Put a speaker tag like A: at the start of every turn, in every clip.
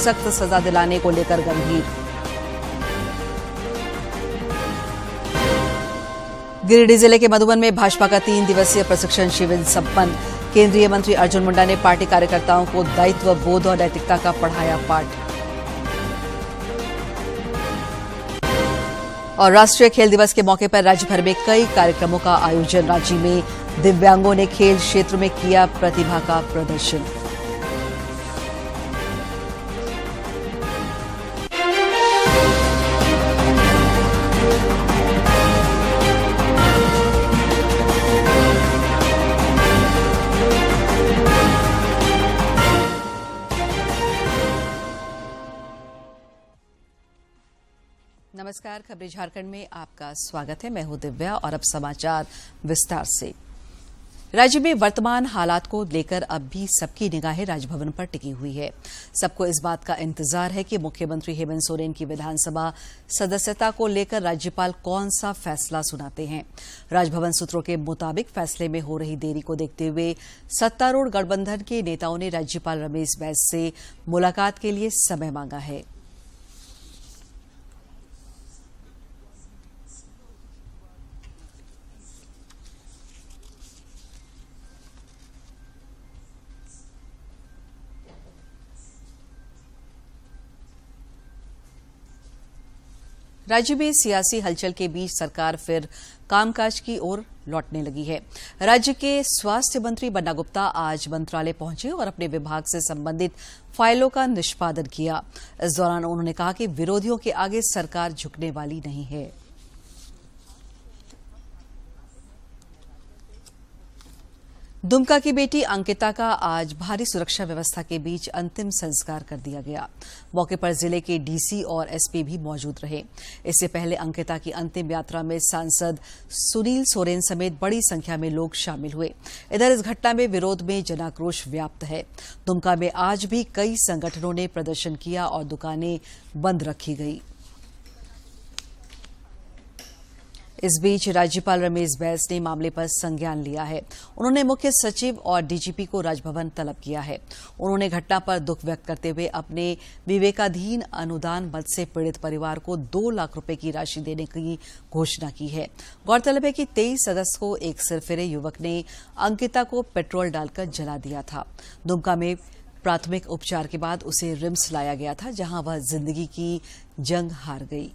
A: सख्त सजा दिलाने को लेकर गंभीर। गिरिडीह जिले के मधुबन में भाजपा का 3 दिवसीय प्रशिक्षण शिविर संपन्न। केंद्रीय मंत्री अर्जुन मुंडा ने पार्टी कार्यकर्ताओं को दायित्व बोध और नैतिकता का पढ़ाया पाठ। और राष्ट्रीय खेल दिवस के मौके पर राज्य भर में कई कार्यक्रमों का आयोजन। राज्य में दिव्यांगों ने खेल क्षेत्र में किया प्रतिभा का प्रदर्शन। नमस्कार, खबरें झारखंड में आपका स्वागत है। मैं हूं दिव्या और अब समाचार विस्तार से। राज्य में वर्तमान हालात को लेकर अब भी सबकी निगाहें राजभवन पर टिकी हुई है। सबको इस बात का इंतजार है कि मुख्यमंत्री हेमंत सोरेन की विधानसभा सदस्यता को लेकर राज्यपाल कौन सा फैसला सुनाते हैं। राजभवन सूत्रों के मुताबिक फैसले में हो रही देरी को देखते हुए सत्तारूढ़ गठबंधन के नेताओं ने राज्यपाल रमेश बैस से मुलाकात के लिए समय मांगा है। राज्य में सियासी हलचल के बीच सरकार फिर कामकाज की ओर लौटने लगी है। राज्य के स्वास्थ्य मंत्री बन्ना गुप्ता आज मंत्रालय पहुंचे और अपने विभाग से संबंधित फाइलों का निष्पादन किया। इस दौरान उन्होंने कहा कि विरोधियों के आगे सरकार झुकने वाली नहीं है। दुमका की बेटी अंकिता का आज भारी सुरक्षा व्यवस्था के बीच अंतिम संस्कार कर दिया गया। मौके पर जिले के डीसी और एसपी भी मौजूद रहे। इससे पहले अंकिता की अंतिम यात्रा में सांसद सुनील सोरेन समेत बड़ी संख्या में लोग शामिल हुए। इधर इस घटना में विरोध में जनाक्रोश व्याप्त है। दुमका में आज भी कई संगठनों ने प्रदर्शन किया और दुकानें बंद रखी गई। इस बीच राज्यपाल रमेश बैस ने मामले पर संज्ञान लिया है। उन्होंने मुख्य सचिव और डीजीपी को राजभवन तलब किया है। उन्होंने घटना पर दुख व्यक्त करते हुए अपने विवेकाधीन अनुदान मद से पीड़ित परिवार को 2 लाख रुपए की राशि देने की घोषणा की है। गौरतलब है कि 23 अगस्त को एक सिरफिरे युवक ने अंकिता को पेट्रोल डालकर जला दिया था। दुमका में प्राथमिक उपचार के बाद उसे रिम्स लाया गया था, जहां वह जिंदगी की जंग हार गई।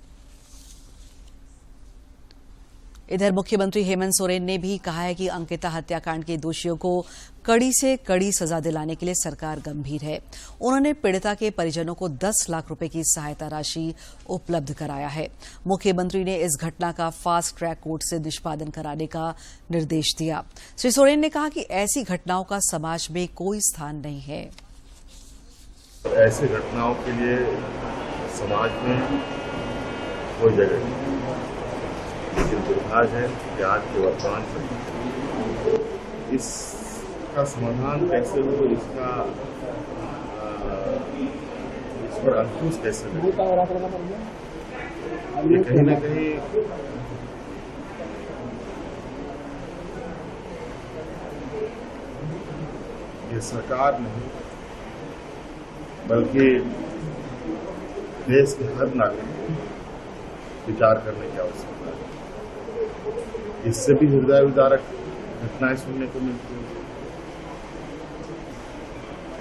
A: इधर मुख्यमंत्री हेमंत सोरेन ने भी कहा है कि अंकिता हत्याकांड के दोषियों को कड़ी से कड़ी सजा दिलाने के लिए सरकार गंभीर है। उन्होंने पीड़िता के परिजनों को 10 लाख रुपए की सहायता राशि उपलब्ध कराया है। मुख्यमंत्री ने इस घटना का फास्ट ट्रैक कोर्ट से निष्पादन कराने का निर्देश दिया। श्री सोरेन ने कहा कि ऐसी घटनाओं का समाज में कोई स्थान नहीं है।
B: ऐसी घटनाओं के लिए समाज में कोई जगह नहीं। लेकिन दुर्भाग्य है कि आज के वर्तमान में इसका समाधान कैसे हो, इस पर अंकुश कैसे हो, ये कहीं न कहीं ये सरकार नहीं बल्कि देश के हर नागरिक विचार करने की आवश्यकता है। इससे भी हृदय विदारक घटनाएं सुनने को मिलती हैं।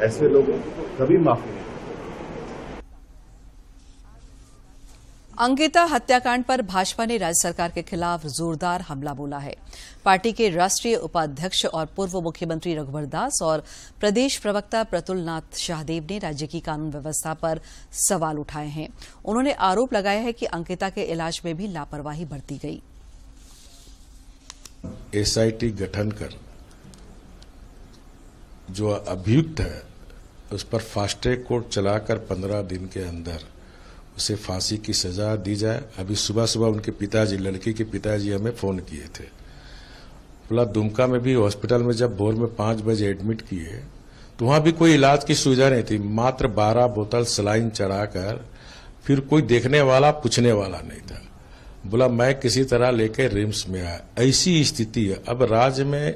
B: ऐसे लोगों को कभी माफी नहीं।
A: अंकिता हत्याकांड पर भाजपा ने राज्य सरकार के खिलाफ जोरदार हमला बोला है। पार्टी के राष्ट्रीय उपाध्यक्ष और पूर्व मुख्यमंत्री रघुवर दास और प्रदेश प्रवक्ता प्रतुल नाथ शाहदेव ने राज्य की कानून व्यवस्था पर सवाल उठाए हैं। उन्होंने आरोप लगाया है कि अंकिता के इलाज में भी लापरवाही बरती गई।
C: एसआईटी गठन कर जो अभियुक्त है उस पर फास्ट ट्रैक कोर्ट चलाकर 15 दिन के अंदर उसे फांसी की सजा दी जाए। अभी सुबह सुबह उनके पिताजी, लड़की के पिताजी हमें फोन किए थे। बोला दुमका में भी हॉस्पिटल में जब भोर में 5 बजे एडमिट किए तो वहां भी कोई इलाज की सुविधा नहीं थी। मात्र 12 बोतल सलाइन चढ़ाकर फिर कोई देखने वाला पूछने वाला नहीं था। बोला मैं किसी तरह लेकर रिम्स में आया। ऐसी स्थिति है। अब राज्य में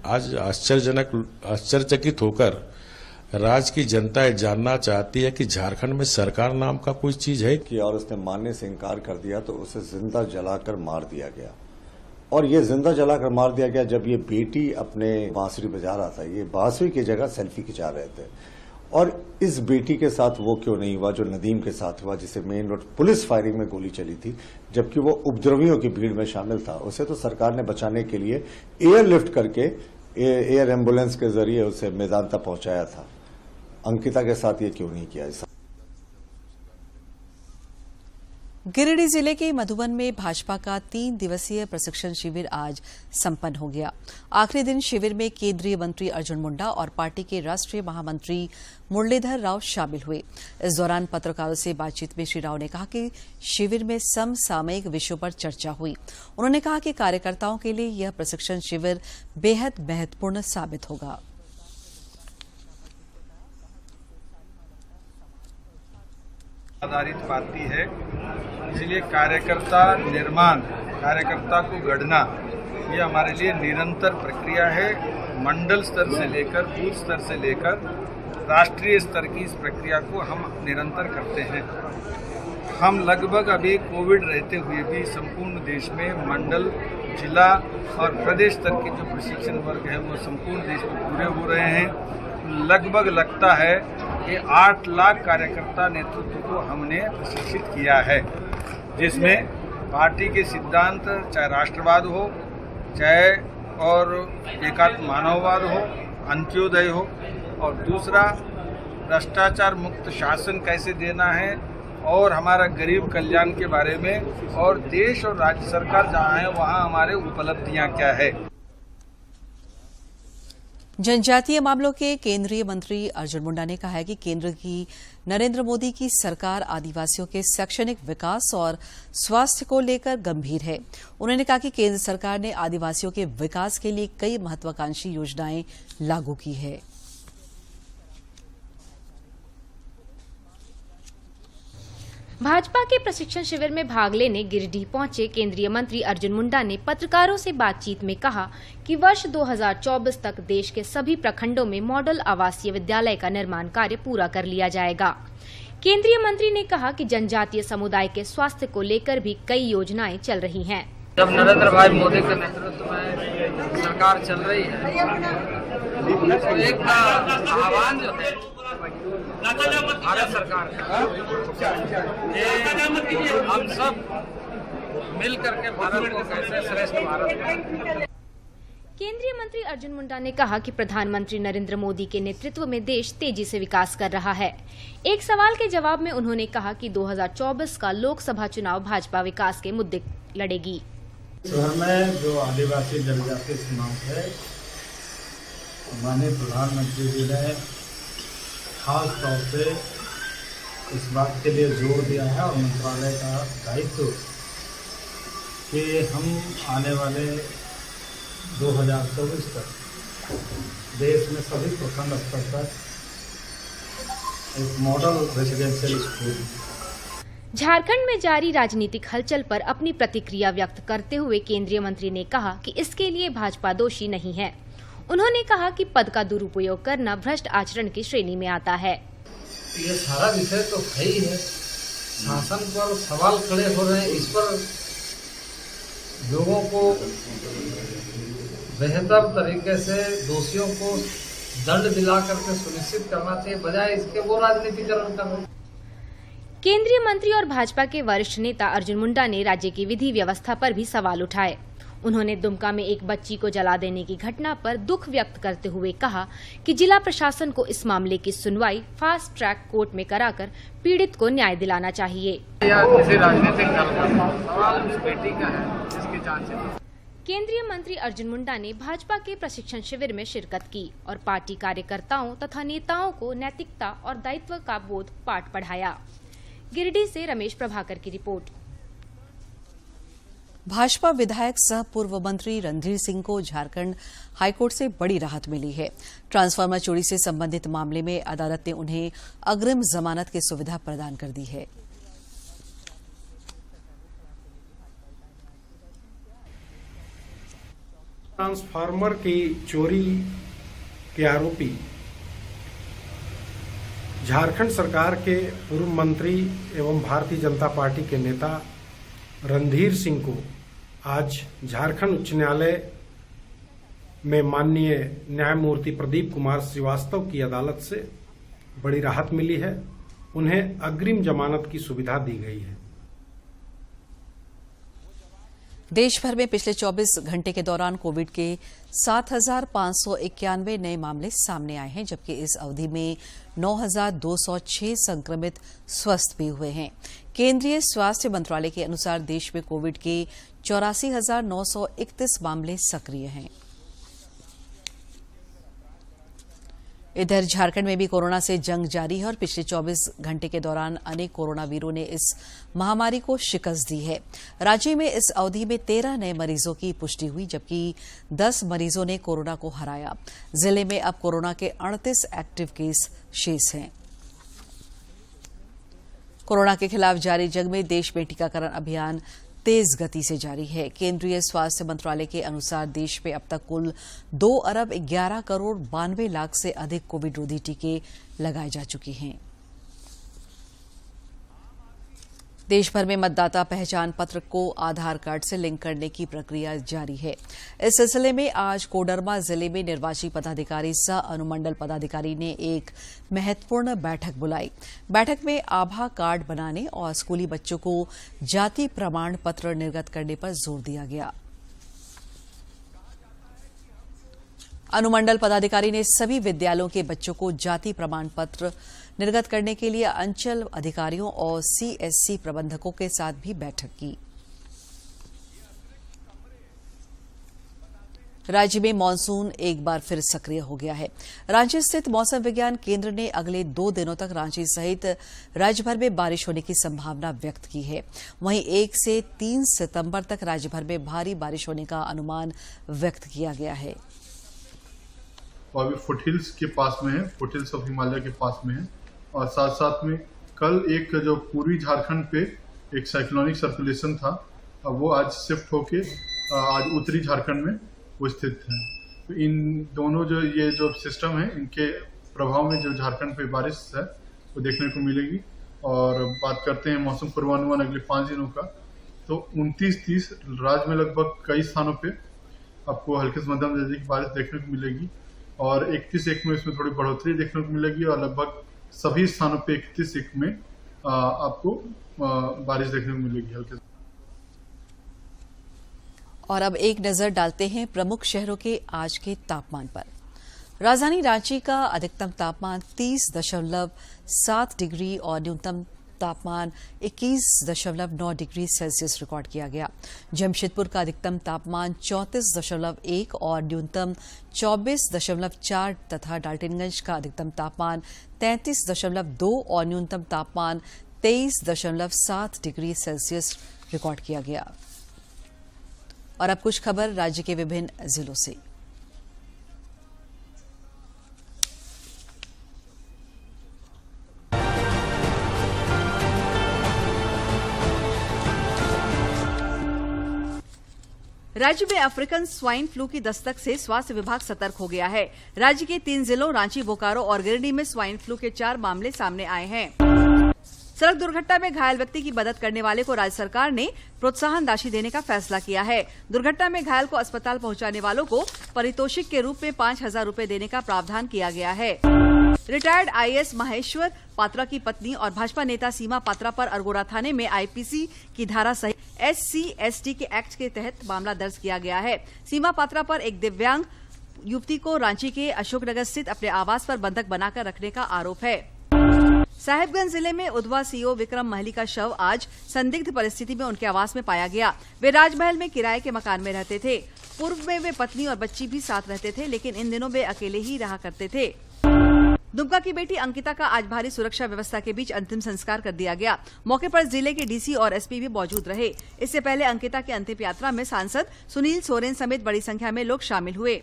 C: आज आश्चर्यचकित होकर राज्य की जनता ये जानना चाहती है कि झारखंड में सरकार नाम का कोई चीज है
D: कि और उसने मानने से इनकार कर दिया तो उसे जिंदा जलाकर मार दिया गया। और ये जिंदा जलाकर मार दिया गया जब ये बेटी अपने बांसुरी बजा रहा था। ये बांसुरी की जगह सेल्फी खिंचा रहे थे। और इस बेटी के साथ वो क्यों नहीं हुआ जो नदीम के साथ हुआ, जिसे मेन रोड पुलिस फायरिंग में गोली चली थी, जबकि वो उपद्रवियों की भीड़ में शामिल था। उसे तो सरकार ने बचाने के लिए एयरलिफ्ट करके एयर एम्बुलेंस के जरिए उसे मेदांता पहुंचाया था। अंकिता के साथ ये क्यों नहीं किया?
A: गिरिडीह जिले के मधुबन में भाजपा का 3 दिवसीय प्रशिक्षण शिविर आज संपन्न हो गया। आखिरी दिन शिविर में केंद्रीय मंत्री अर्जुन मुंडा और पार्टी के राष्ट्रीय महामंत्री मुरलीधर राव शामिल हुए। इस दौरान पत्रकारों से बातचीत में श्री राव ने कहा कि शिविर में समसामयिक विषयों पर चर्चा हुई। उन्होंने कहा कि कार्यकर्ताओं के लिए यह प्रशिक्षण शिविर बेहद महत्वपूर्ण साबित होगा।
E: आधारित पार्टी है, इसलिए कार्यकर्ता निर्माण, कार्यकर्ता को गढ़ना, ये हमारे लिए निरंतर प्रक्रिया है। मंडल स्तर से लेकर बूथ स्तर से लेकर राष्ट्रीय स्तर की इस प्रक्रिया को हम निरंतर करते हैं। हम लगभग अभी कोविड रहते हुए भी संपूर्ण देश में मंडल, जिला और प्रदेश स्तर के जो प्रशिक्षण वर्ग है वो संपूर्ण देश में पूरे हो रहे हैं। लगभग लगता है कि 8 लाख कार्यकर्ता नेतृत्व को हमने प्रशिक्षित किया है, जिसमें पार्टी के सिद्धांत, चाहे राष्ट्रवाद हो, चाहे और एकात्म मानववाद हो, अंत्योदय हो, और दूसरा भ्रष्टाचार मुक्त शासन कैसे देना है, और हमारा गरीब कल्याण के बारे में, और देश और राज्य सरकार जहाँ है वहाँ हमारे उपलब्धियाँ क्या है।
A: जनजातीय मामलों के केंद्रीय मंत्री अर्जुन मुंडा ने कहा है कि केंद्र की नरेंद्र मोदी की सरकार आदिवासियों के शैक्षणिक विकास और स्वास्थ्य को लेकर गंभीर है। उन्होंने कहा कि केंद्र सरकार ने आदिवासियों के विकास के लिए कई महत्वाकांक्षी योजनाएं लागू की है।
F: भाजपा के प्रशिक्षण शिविर में भाग लेने गिरिडीह पहुंचे केंद्रीय मंत्री अर्जुन मुंडा ने पत्रकारों से बातचीत में कहा कि वर्ष 2024 तक देश के सभी प्रखंडों में मॉडल आवासीय विद्यालय का निर्माण कार्य पूरा कर लिया जाएगा। केंद्रीय मंत्री ने कहा कि जनजातीय समुदाय के स्वास्थ्य को लेकर भी कई योजनाएं चल रही हैं।
G: जब नरेंद्र भाई मोदी के नेतृत्व में सरकार चल रही है तो एक आह्वान जो है भारत सरकार का, हम सब मिल करके भारत को कैसे श्रेष्ठ भारत बनाएं।
F: केंद्रीय मंत्री अर्जुन मुंडा ने कहा कि प्रधानमंत्री नरेंद्र मोदी के नेतृत्व में देश तेजी से विकास कर रहा है। एक सवाल के जवाब में उन्होंने कहा कि 2024 का लोकसभा चुनाव भाजपा विकास के मुद्दे लड़ेगी।
H: शहर में जो आदिवासी जनजाति समाज है, माननीय प्रधानमंत्री जी ने खास तौर से इस बात के लिए जोर दिया है और मंत्रालय का दायित्व कि हम आने वाले 2024 तक देश में सभी प्रखंड स्तर पर एक मॉडल रेजिडेंशियल स्कूल।
F: झारखंड में जारी राजनीतिक हलचल पर अपनी प्रतिक्रिया व्यक्त करते हुए केंद्रीय मंत्री ने कहा कि इसके लिए भाजपा दोषी नहीं है। उन्होंने कहा कि पद का दुरुपयोग करना भ्रष्ट आचरण की श्रेणी में आता है।
H: ये सारा विषय तो है ही है, शासन पर सवाल खड़े हो रहे हैं। इस पर लोगों को बेहतर तरीके से दोषियों को दंड दिला करके सुनिश्चित करना चाहिए, बजाय इसके वो राजनीतिकरण कर रहे।
F: केंद्रीय मंत्री और भाजपा के वरिष्ठ नेता अर्जुन मुंडा ने राज्य की विधि व्यवस्था पर भी सवाल उठाए। उन्होंने दुमका में एक बच्ची को जला देने की घटना पर दुख व्यक्त करते हुए कहा कि जिला प्रशासन को इस मामले की सुनवाई फास्ट ट्रैक कोर्ट में कराकर पीड़ित को न्याय दिलाना चाहिए।
G: किसी राजनीतिक दल का सवाल उस बेटी का है, जिसकी जांच है।
F: केंद्रीय मंत्री अर्जुन मुंडा ने भाजपा के प्रशिक्षण शिविर में शिरकत की और पार्टी कार्यकर्ताओं तथा नेताओं को नैतिकता और दायित्व का बोध पाठ पढ़ाया। गिरिडीह से रमेश प्रभाकर की रिपोर्ट।
A: भाजपा विधायक सह पूर्व मंत्री रणधीर सिंह को झारखंड हाईकोर्ट से बड़ी राहत मिली है। ट्रांसफार्मर चोरी से संबंधित मामले में अदालत ने उन्हें अग्रिम जमानत की सुविधा प्रदान कर दी है।
I: ट्रांसफार्मर की चोरी के आरोपी झारखंड सरकार के पूर्व मंत्री एवं भारतीय जनता पार्टी के नेता रणधीर सिंह को आज झारखंड उच्च न्यायालय में माननीय न्यायमूर्ति प्रदीप कुमार श्रीवास्तव की अदालत से बड़ी राहत मिली है। उन्हें अग्रिम जमानत की सुविधा दी गई है।
A: देश भर में पिछले 24 घंटे के दौरान कोविड के 7,591 नए मामले सामने आए हैं, जबकि इस अवधि में 9,206 संक्रमित स्वस्थ भी हुए हैं। केंद्रीय स्वास्थ्य मंत्रालय के अनुसार देश में कोविड के 84,931 मामले सक्रिय हैं। इधर झारखंड में भी कोरोना से जंग जारी है और पिछले 24 घंटे के दौरान अनेक कोरोना वीरों ने इस महामारी को शिकस्त दी है। राज्य में इस अवधि में 13 नए मरीजों की पुष्टि हुई, जबकि 10 मरीजों ने कोरोना को हराया। जिले में अब कोरोना के 38 एक्टिव केस शेष हैं। कोरोना के खिलाफ जारी जंग में देश में टीकाकरण अभियान तेज गति से जारी है। केंद्रीय स्वास्थ्य मंत्रालय के अनुसार देश में अब तक कुल 2 अरब 11 करोड़ 92 लाख से अधिक कोविड रोधी टीके लगाए जा चुके हैं। देश भर में मतदाता पहचान पत्र को आधार कार्ड से लिंक करने की प्रक्रिया जारी है। इस सिलसिले में आज कोडरमा जिले में निर्वाची पदाधिकारी सह अनुमंडल पदाधिकारी ने एक महत्वपूर्ण बैठक बुलाई। बैठक में आभा कार्ड बनाने और स्कूली बच्चों को जाति प्रमाण पत्र निर्गत करने पर जोर दिया गया। अनुमंडल पदाधिकारी ने सभी विद्यालयों के बच्चों को जाति प्रमाण पत्र निर्गत करने के लिए अंचल अधिकारियों और सीएससी प्रबंधकों के साथ भी बैठक की। राज्य में मानसून एक बार फिर सक्रिय हो गया है। रांची स्थित मौसम विज्ञान केंद्र ने अगले 2 दिनों तक रांची सहित राज्य भर में बारिश होने की संभावना व्यक्त की है। वहीं 1 से 3 सितंबर तक राज्य भर में भारी बारिश होने का अनुमान व्यक्त किया गया है।
J: और अभी फुटहिल्स के पास में है, फुटहिल्स ऑफ हिमालय के पास में है। और साथ साथ में कल एक जो पूर्वी झारखंड पे एक साइक्लोनिक सर्कुलेशन था, अब वो आज शिफ्ट होके आज उत्तरी झारखंड में वो स्थित है। तो इन दोनों जो ये जो सिस्टम है, इनके प्रभाव में जो झारखंड पे बारिश है वो देखने को मिलेगी। और बात करते हैं मौसम पूर्वानुमान अगले 5 दिनों का, तो 29-30 राज्य में लगभग कई स्थानों पे आपको हल्के से मध्यम दर्जे की बारिश देखने को मिलेगी। और 31-1 में इसमें थोड़ी बढ़ोतरी देखने को मिलेगी और लगभग सभी स्थानों पे 31-1 में आपको बारिश देखने को मिलेगी हल्के।
A: और अब एक नजर डालते हैं प्रमुख शहरों के आज के तापमान पर। राजधानी रांची का अधिकतम तापमान 30.7 डिग्री और न्यूनतम तापमान 21.9 डिग्री सेल्सियस रिकॉर्ड किया गया। जमशेदपुर का अधिकतम तापमान 34.1 और न्यूनतम 24.4 तथा डाल्टनगंज का अधिकतम तापमान 33.2 और न्यूनतम तापमान 23.7 डिग्री सेल्सियस रिकॉर्ड किया गया। और अब कुछ खबर राज्य के विभिन्न जिलों से। राज्य में अफ्रीकन स्वाइन फ्लू की दस्तक से स्वास्थ्य विभाग सतर्क हो गया है। राज्य के 3 जिलों रांची, बोकारो और गिरिडीह में स्वाइन फ्लू के 4 मामले सामने आए हैं। सड़क दुर्घटना में घायल व्यक्ति की मदद करने वाले को राज्य सरकार ने प्रोत्साहन राशि देने का फैसला किया है। दुर्घटना में घायल को अस्पताल पहुंचाने वालों को पारितोषिक के रूप में 5,000 रूपये देने का प्रावधान किया गया है। रिटायर्ड आईएएस महेश्वर पात्रा की पत्नी और भाजपा नेता सीमा पात्रा पर अरगोड़ा थाने में आईपीसी की धारा सहित SC/ST के एक्ट के तहत मामला दर्ज किया गया है। सीमा पात्रा पर एक दिव्यांग युवती को रांची के अशोकनगर स्थित अपने आवास पर बंधक बनाकर रखने का आरोप है। साहिबगंज जिले में उधवा सीओ विक्रम महली का शव आज संदिग्ध परिस्थिति में उनके आवास में पाया गया। वे राजमहल में किराए के मकान में रहते थे। पूर्व में वे पत्नी और बच्ची भी साथ रहते थे, लेकिन इन दिनों वे अकेले ही रहा करते थे। दुमका की बेटी अंकिता का आज भारी सुरक्षा व्यवस्था के बीच अंतिम संस्कार कर दिया गया। मौके पर जिले के डीसी और एसपी भी मौजूद रहे। इससे पहले अंकिता की अंतिम यात्रा में सांसद सुनील सोरेन समेत बड़ी संख्या में लोग शामिल हुए।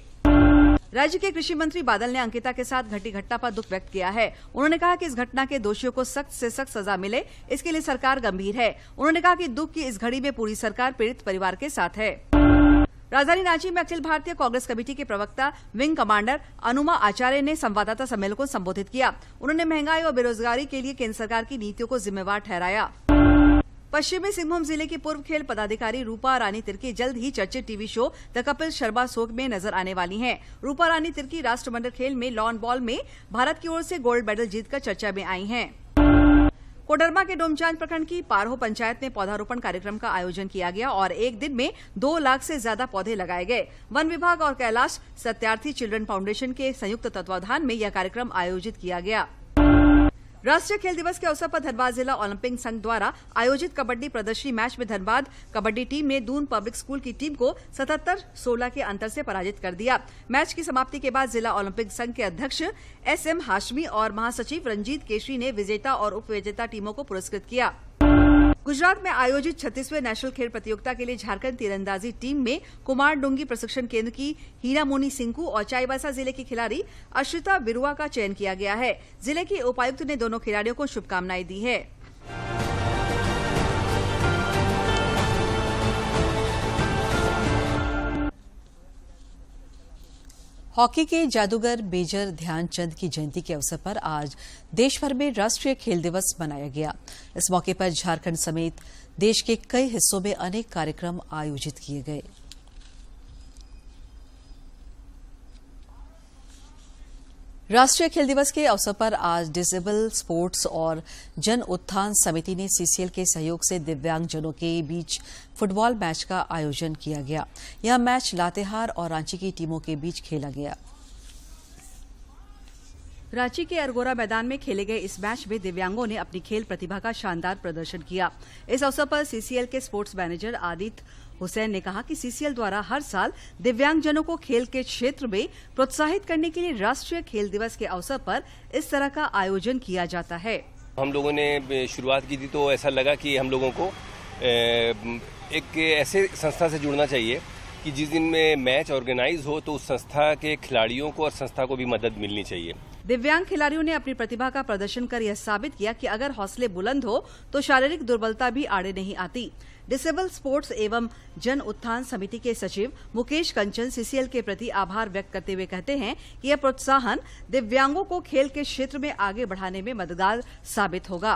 A: राज्य के कृषि मंत्री बादल ने अंकिता के साथ घटी घटना पर दुख व्यक्त किया है। उन्होंने कहा कि इस घटना के दोषियों को सख्त से सख्त सजा मिले, इसके लिए सरकार गंभीर है। उन्होंने कहा कि दुख की इस घड़ी में पूरी सरकार पीड़ित परिवार के साथ है। राजधानी रांची में अखिल भारतीय कांग्रेस कमेटी के प्रवक्ता विंग कमांडर अनुमा आचार्य ने संवाददाता सम्मेलन को संबोधित किया। उन्होंने महंगाई और बेरोजगारी के लिए केंद्र सरकार की नीतियों को जिम्मेवार ठहराया। पश्चिमी सिंहभूम जिले की पूर्व खेल पदाधिकारी रूपा रानी तिर्की जल्द ही चर्चित TV show the Kapil Sharma show में नजर आने वाली हैं। रूपा रानी तिर्की राष्ट्रमंडल खेल में लॉन बॉल में भारत की ओर से गोल्ड मेडल जीतकर चर्चा में आई हैं। कोडरमा के डोमचांच प्रखंड की पारहो पंचायत में पौधारोपण कार्यक्रम का आयोजन किया गया और एक दिन में 2 लाख से ज्यादा पौधे लगाए गए। वन विभाग और कैलाश सत्यार्थी चिल्ड्रन फाउंडेशन के संयुक्त तत्वावधान में यह कार्यक्रम आयोजित किया गया। राष्ट्रीय खेल दिवस के अवसर पर धनबाद जिला ओलंपिक संघ द्वारा आयोजित कबड्डी प्रदर्शनी मैच में धनबाद कबड्डी टीम ने दून पब्लिक स्कूल की टीम को 77-16 के अंतर से पराजित कर दिया। मैच की समाप्ति के बाद जिला ओलंपिक संघ के अध्यक्ष SM हाशमी और महासचिव रंजीत केशरी ने विजेता और उप विजेता टीमों को पुरस्कृत किया। गुजरात में आयोजित 36वें नेशनल खेल प्रतियोगिता के लिए झारखंड तीरंदाजी टीम में कुमार डुंगी प्रशिक्षण केंद्र की हीरामोनी सिंकू और चाईबासा जिले की खिलाड़ी अश्रिता बिरुआ का चयन किया गया है। जिले के उपायुक्त ने दोनों खिलाड़ियों को शुभकामनाएं दी है। हॉकी के जादूगर मेजर ध्यानचंद की जयंती के अवसर पर आज देश भर में राष्ट्रीय खेल दिवस मनाया गया। इस मौके पर झारखंड समेत देश के कई हिस्सों में अनेक कार्यक्रम आयोजित किए गए। राष्ट्रीय खेल दिवस के अवसर पर आज डिसेबल स्पोर्ट्स और जन उत्थान समिति ने CCL के सहयोग से दिव्यांगजनों के बीच फुटबॉल मैच का आयोजन किया गया। यह मैच लातेहार और रांची की टीमों के बीच खेला गया। रांची के अरगोरा मैदान में खेले गए इस मैच में दिव्यांगों ने अपनी खेल प्रतिभा का शानदार प्रदर्शन किया। इस अवसर पर CCL के स्पोर्ट्स मैनेजर आदित्य हुसैन ने कहा कि CCL द्वारा हर साल दिव्यांगजनों को खेल के क्षेत्र में प्रोत्साहित करने के लिए राष्ट्रीय खेल दिवस के अवसर पर इस तरह का आयोजन किया जाता है।
K: हम लोगों ने शुरुआत की थी तो ऐसा लगा कि हम लोगों को एक ऐसे संस्था से जुड़ना चाहिए कि जिस दिन में मैच ऑर्गेनाइज हो तो उस संस्था के खिलाड़ियों को और संस्था को भी मदद मिलनी चाहिए।
A: दिव्यांग खिलाड़ियों ने अपनी प्रतिभा का प्रदर्शन कर यह साबित किया कि अगर हौसले बुलंद हो तो शारीरिक दुर्बलता भी आड़े नहीं आती। डिसेबल स्पोर्ट्स एवं जन उत्थान समिति के सचिव मुकेश कंचन CCL के प्रति आभार व्यक्त करते हुए कहते हैं कि यह प्रोत्साहन दिव्यांगों को खेल के क्षेत्र में आगे बढ़ाने में मददगार साबित होगा।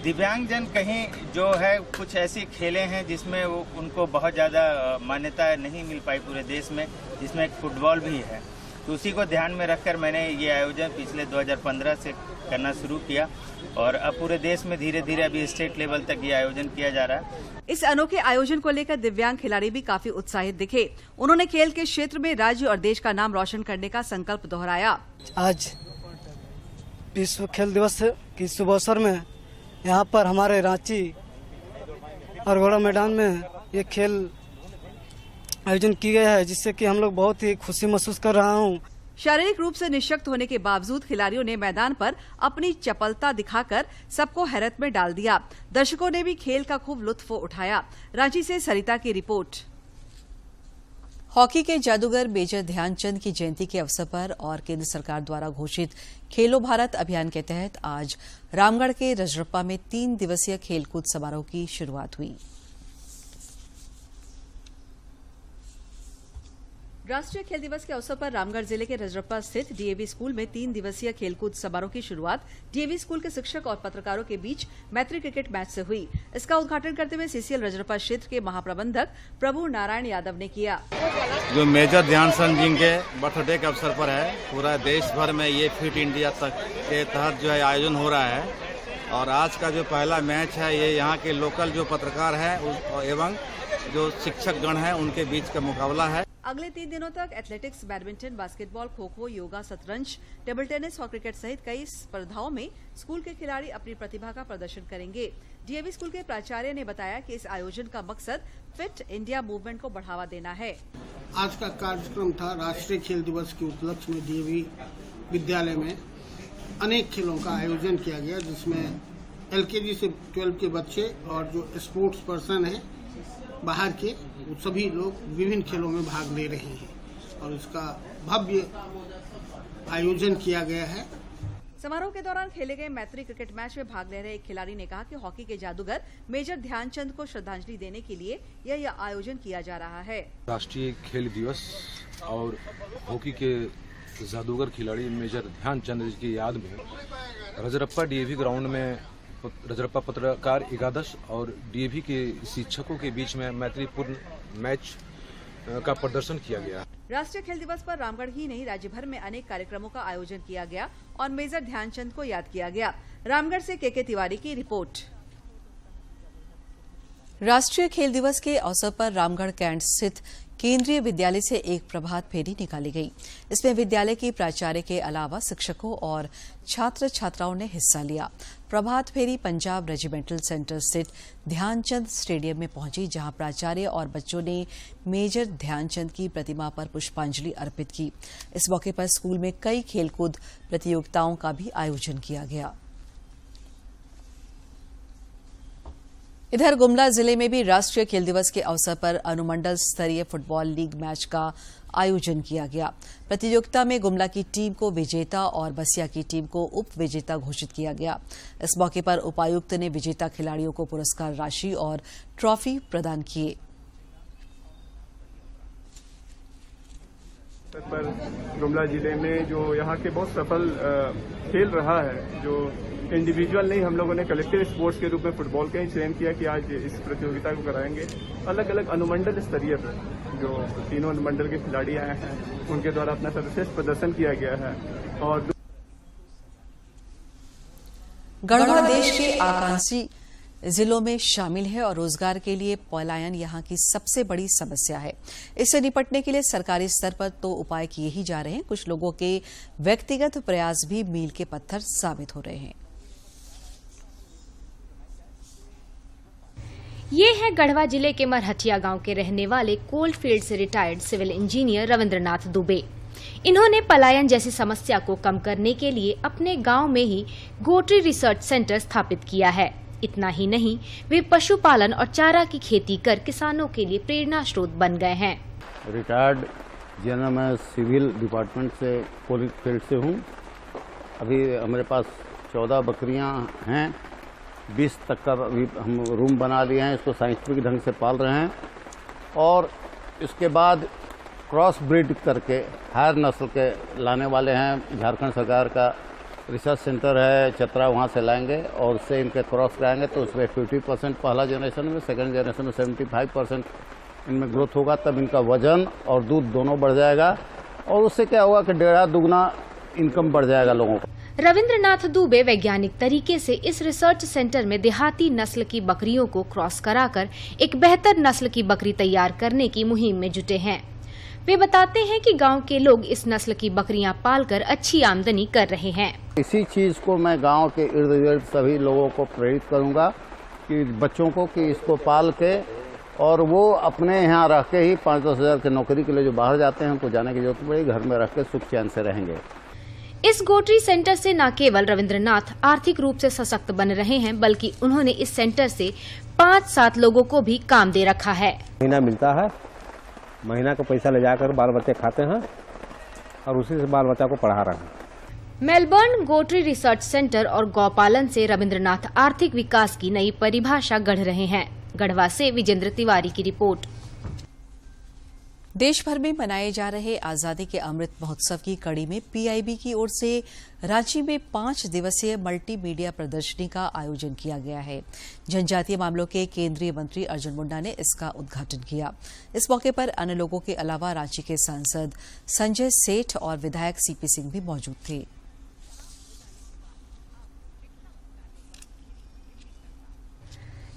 L: दिव्यांगजन कहीं जो है कुछ ऐसी खेलें हैं जिसमें वो उनको बहुत ज़्यादा मान्यता नहीं मिल पाई पूरे देश में, जिसमें फुटबॉल भी है। तो उसी को ध्यान में रखकर मैंने ये आयोजन पिछले 2015 से करना शुरू किया और अब पूरे देश में धीरे धीरे अभी स्टेट लेवल तक ये आयोजन किया जा रहा है।
A: इस अनोखे आयोजन को लेकर दिव्यांग खिलाड़ी भी काफी उत्साहित दिखे। उन्होंने खेल के क्षेत्र में राज्य और देश का नाम रोशन करने का संकल्प दोहराया।
M: आज विश्व खेल दिवस की शुभ अवसर में यहाँ पर हमारे रांची और घोड़ा मैदान में ये खेल आयोजन किया गया है, जिससे कि हम लोग बहुत ही खुशी महसूस कर रहा हूँ।
A: शारीरिक रूप से निःशक्त होने के बावजूद खिलाड़ियों ने मैदान पर अपनी चपलता दिखाकर सबको हैरत में डाल दिया। दर्शकों ने भी खेल का खूब लुत्फ उठाया। रांची से सरिता की रिपोर्ट। हॉकी के जादूगर मेजर ध्यानचंद की जयंती के अवसर पर और केंद्र सरकार द्वारा घोषित खेलो भारत अभियान के तहत आज रामगढ़ के रजरप्पा में 3 दिवसीय खेलकूद समारोह की शुरुआत हुई। राष्ट्रीय खेल दिवस के अवसर पर रामगढ़ जिले के रजरप्पा स्थित DAV स्कूल में 3 दिवसीय खेलकूद समारोह की शुरुआत DAV स्कूल के शिक्षक और पत्रकारों के बीच मैत्री क्रिकेट मैच से हुई। इसका उद्घाटन करते हुए CCL रजरप्पा क्षेत्र के महाप्रबंधक प्रभु नारायण यादव ने किया।
N: जो मेजर ध्यानचंद जी के बर्थडे के अवसर पर है, पूरा देश भर में ये फिट इंडिया तक के तहत जो है आयोजन हो रहा है और आज का जो पहला मैच है ये यहाँ के लोकल जो पत्रकार है एवं जो शिक्षक गण है उनके बीच का मुकाबला है।
A: अगले 3 दिनों तक athletics, badminton, basketball, kho kho, yoga, शतरंज, टेबल टेनिस और क्रिकेट सहित कई स्पर्धाओं में स्कूल के खिलाड़ी अपनी प्रतिभा का प्रदर्शन करेंगे। DAV स्कूल के प्राचार्य ने बताया कि इस आयोजन का मकसद फिट इंडिया मूवमेंट को बढ़ावा देना है।
O: आज का कार्यक्रम था राष्ट्रीय खेल दिवस के उपलक्ष्य में DAV विद्यालय में अनेक खेलों का आयोजन किया गया, जिसमें LKG से 12 के बच्चे और जो स्पोर्ट्स पर्सन है बाहर के, वो सभी लोग विभिन्न खेलों में भाग ले रहे हैं और इसका भव्य आयोजन किया गया है।
A: समारोह के दौरान खेले गए मैत्री क्रिकेट मैच में भाग ले रहे एक खिलाड़ी ने कहा कि हॉकी के जादूगर मेजर ध्यानचंद को श्रद्धांजलि देने के लिए यह आयोजन किया जा रहा है।
P: राष्ट्रीय खेल दिवस और हॉकी के जादूगर खिलाड़ी मेजर ध्यानचंद जी की याद में रजरप्पा डीएवी ग्राउंड में रजरप्पा पत्रकार एकादश और डीएवी के शिक्षकों के बीच में मैत्रीपूर्ण मैच का प्रदर्शन किया गया।
A: राष्ट्रीय खेल दिवस पर रामगढ़ ही नहीं राज्य भर में अनेक कार्यक्रमों का आयोजन किया गया और मेजर ध्यानचंद को याद किया गया। रामगढ़ से के तिवारी की रिपोर्ट। राष्ट्रीय खेल दिवस के अवसर पर रामगढ़ कैंट स्थित केंद्रीय विद्यालय से एक प्रभात फेरी निकाली गई। इसमें विद्यालय की प्राचार्य के अलावा शिक्षकों और छात्र छात्राओं ने हिस्सा लिया। प्रभात फेरी पंजाब रेजिमेंटल सेंटर स्थित ध्यानचंद स्टेडियम में पहुंची, जहां प्राचार्य और बच्चों ने मेजर ध्यानचंद की प्रतिमा पर पुष्पांजलि अर्पित की। इस मौके पर स्कूल में कई खेलकूद प्रतियोगिताओं का भी आयोजन किया गया। इधर गुमला जिले में भी राष्ट्रीय खेल दिवस के अवसर पर अनुमंडल स्तरीय फुटबॉल लीग मैच का आयोजन किया गया। प्रतियोगिता में गुमला की टीम को विजेता और बसिया की टीम को उप विजेता घोषित किया गया। इस मौके पर उपायुक्त ने विजेता खिलाड़ियों को पुरस्कार राशि और ट्रॉफी प्रदान किए।
Q: पर गुमला जिले में जो यहाँ के बहुत सफल खेल रहा है, जो इंडिविजुअल नहीं हम लोगों ने कलेक्टिव स्पोर्ट्स के रूप में फुटबॉल का ही चयन किया कि आज इस प्रतियोगिता को कराएंगे। अलग अलग अनुमंडल स्तरीय पर जो तीनों अनुमंडल के खिलाड़ी आए हैं उनके द्वारा अपना सर्वश्रेष्ठ प्रदर्शन किया गया है। और
A: गढ़वा देश के आकांक्षी जिलों में शामिल है और रोजगार के लिए पलायन यहां की सबसे बड़ी समस्या है। इससे निपटने के लिए सरकारी स्तर पर तो उपाय किए ही जा रहे हैं, कुछ लोगों के व्यक्तिगत प्रयास भी मील के पत्थर साबित हो रहे हैं।
F: ये है गढ़वा जिले के मरहटिया गांव के रहने वाले कोल फील्ड से retired civil engineer Ravindranath Dubey. इन्होंने पलायन जैसी समस्या को कम करने के लिए अपने गांव में ही गोट्री रिसर्च सेंटर स्थापित किया है। इतना ही नहीं, वे पशुपालन और चारा की खेती कर किसानों के लिए प्रेरणा स्रोत बन गए हैं।
R: रिटायर्ड जनरल मैं सिविल डिपार्टमेंट से कोल फील्ड से हूँ। अभी हमारे पास 14 बकरियाँ हैं, 20 तक का अभी हम रूम बना लिए हैं, इसको साइंटिफिक ढंग से पाल रहे हैं। और इसके बाद क्रॉस ब्रीड करके हायर नस्ल के लाने वाले हैं। झारखंड सरकार का रिसर्च सेंटर है चतरा, वहाँ से लाएंगे और उससे इनके क्रॉस कराएंगे तो उसमें 50% पहला जनरेशन में, सेकंड जनरेशन में 75% इनमें ग्रोथ होगा। तब इनका वजन और दूध दोनों बढ़ जाएगा और उससे क्या होगा कि 1.5 दुगना इनकम बढ़ जाएगा लोगों का।
F: रविंद्रनाथ दुबे वैज्ञानिक तरीके से इस रिसर्च सेंटर में देहाती नस्ल की बकरियों को क्रॉस कराकर एक बेहतर नस्ल की बकरी तैयार करने की मुहिम में जुटे हैं। वे बताते हैं कि गांव के लोग इस नस्ल की बकरियां पालकर अच्छी आमदनी कर रहे हैं।
R: इसी चीज को मैं गांव के इर्द गिर्द सभी लोगों को प्रेरित करूंगा कि बच्चों को कि इसको पाल के और वो अपने यहाँ रह के ही 5-10 हज़ार की नौकरी के लिए जो बाहर जाते हैं उनको जाने की जरूरत पड़ेगी, घर में रह के सुख चैन से रहेंगे।
F: इस गोट्री सेंटर से न केवल रविंद्रनाथ आर्थिक रूप से सशक्त बन रहे हैं, बल्कि उन्होंने इस सेंटर से 5-7 लोगों को भी काम दे रखा है।
S: महीना मिलता है, महीना का पैसा ले जाकर बाल बच्चे खाते हैं और उसी से बाल बच्चा को पढ़ा रहे हैं।
F: मेलबर्न गोट्री रिसर्च सेंटर और गौपालन से रविंद्रनाथ आर्थिक विकास की नई परिभाषा गढ़ रहे हैं। गढ़वा से विजेंद्र तिवारी की रिपोर्ट।
A: देश भर में मनाए जा रहे आजादी के अमृत महोत्सव की कड़ी में पीआईबी की ओर से रांची में 5 दिवसीय मल्टीमीडिया प्रदर्शनी का आयोजन किया गया है। जनजातीय मामलों के केंद्रीय मंत्री अर्जुन मुंडा ने इसका उद्घाटन किया। इस मौके पर अन्य लोगों के अलावा रांची के सांसद संजय सेठ और विधायक सीपी सिंह भी मौजूद थे।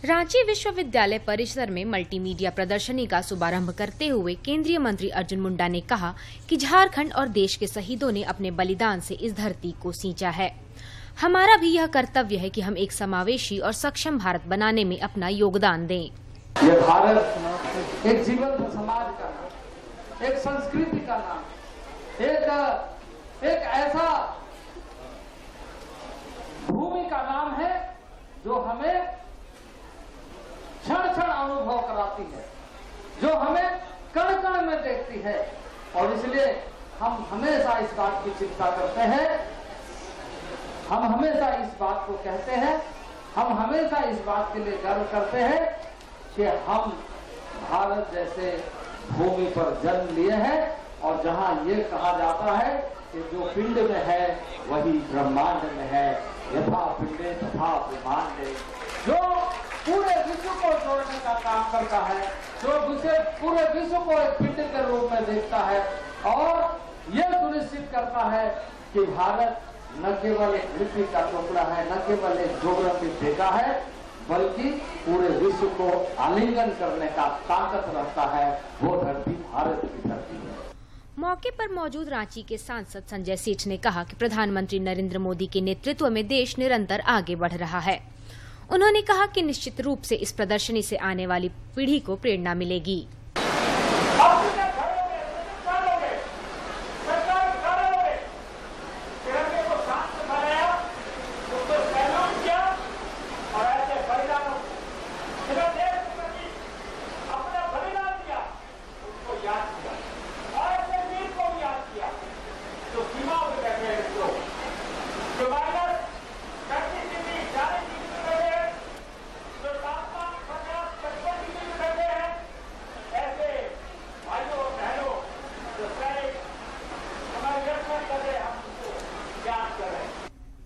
F: रांची विश्वविद्यालय परिसर में मल्टीमीडिया प्रदर्शनी का शुभारंभ करते हुए केंद्रीय मंत्री अर्जुन मुंडा ने कहा कि झारखंड और देश के शहीदों ने अपने बलिदान से इस धरती को सींचा है। हमारा भी यह कर्तव्य है कि हम एक समावेशी और सक्षम भारत बनाने में अपना योगदान दें।
G: ये भारत एक जीवंत समाज का नाम, एक संस्कृति का नाम, एक ऐसा भूमि का नाम है जो हमें क्षण क्षण अनुभव कराती है, जो हमें कण कण में देखती है। और इसलिए हम हमेशा इस बात की चिंता करते हैं हम हमेशा इस बात को कहते हैं, हम हमेशा इस बात के लिए गर्व करते हैं कि हम भारत जैसे भूमि पर जन्म लिए हैं और जहां ये कहा जाता है कि जो पिंड में है वही ब्रह्मांड में है, यथा पिंडे तथा ब्रह्मांडे, जो पूरे विश्व को जोड़ने का काम करता है, जो पूरे विश्व को एक पिंड के रूप में देखता है और ये सुनिश्चित करता है कि भारत न केवल एक मिट्टी का टुकड़ा है, न केवल एक ज्योग्राफिक डेटा है, बल्कि पूरे विश्व को आलिंगन करने का ताकत रखता है। वो धरती भारत की धरती है।
F: मौके पर मौजूद रांची के सांसद संजय सेठ ने कहा कि प्रधानमंत्री नरेंद्र मोदी के नेतृत्व में देश निरंतर आगे बढ़ रहा है। उन्होंने कहा कि निश्चित रूप से इस प्रदर्शनी से आने वाली पीढ़ी को प्रेरणा मिलेगी।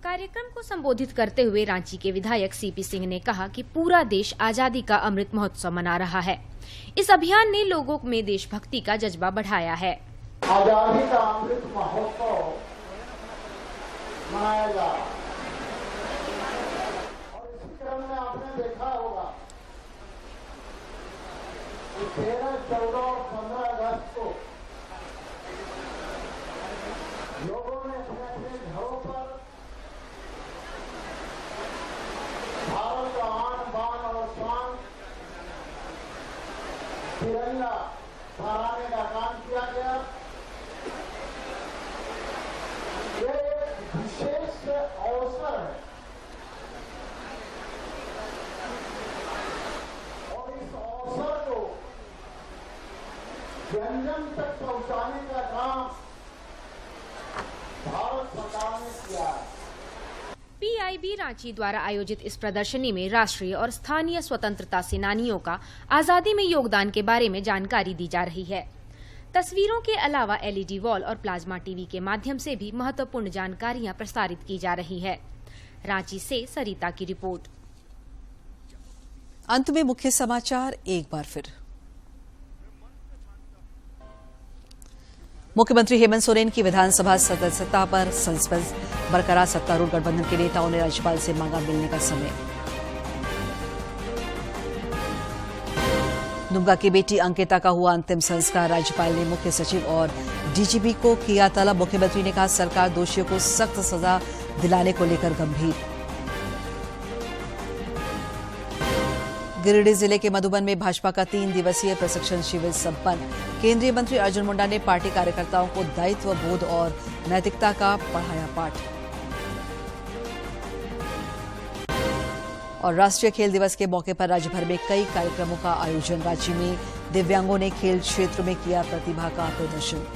F: कार्यक्रम को संबोधित करते हुए रांची के विधायक सीपी सिंह ने कहा कि पूरा देश आजादी का अमृत महोत्सव मना रहा है। इस अभियान ने लोगों में देशभक्ति का जज्बा बढ़ाया है।
T: आजादी का अमृत महोत्सव मनाया जा रहा और इसी क्रम में आपने देखा होगा कि 13, 14 और 15 अगस्त को लोगों ने अपने अपने घरों पर भारत का आन बान और शान तिरंगा फहराने का काम किया गया। ये एक विशेष अवसर है और इस अवसर को जन जन तक पहुंचाने का काम भारत सरकार ने किया है।
F: पीआईबी रांची द्वारा आयोजित इस प्रदर्शनी में राष्ट्रीय और स्थानीय स्वतंत्रता सेनानियों का आजादी में योगदान के बारे में जानकारी दी जा रही है। तस्वीरों के अलावा एलईडी वॉल और प्लाज्मा टीवी के माध्यम से भी महत्वपूर्ण जानकारियां प्रसारित की जा रही है। रांची से सरिता की रिपोर्ट।
A: अंत में मुख्य समाचार एक बार फिर। मुख्यमंत्री हेमंत सोरेन की विधानसभा सदस्यता पर सस्पेंस बरकरार। सत्तारूढ़ गठबंधन के नेताओं ने राज्यपाल से मांगा मिलने का समय। दुमका की बेटी अंकिता का हुआ अंतिम संस्कार। राज्यपाल ने मुख्य सचिव और डीजीपी को किया तलब। मुख्यमंत्री ने कहा सरकार दोषियों को सख्त सजा दिलाने को लेकर गंभीर। गिरिडीह जिले के मधुबन में भाजपा का 3 दिवसीय प्रशिक्षण शिविर संपन्न। केंद्रीय मंत्री अर्जुन मुंडा ने पार्टी कार्यकर्ताओं को दायित्व बोध और नैतिकता का पढ़ाया पाठ। और राष्ट्रीय खेल दिवस के मौके पर राज्य भर में कई कार्यक्रमों का आयोजन। रांची में दिव्यांगों ने खेल क्षेत्र में किया प्रतिभा का प्रदर्शन।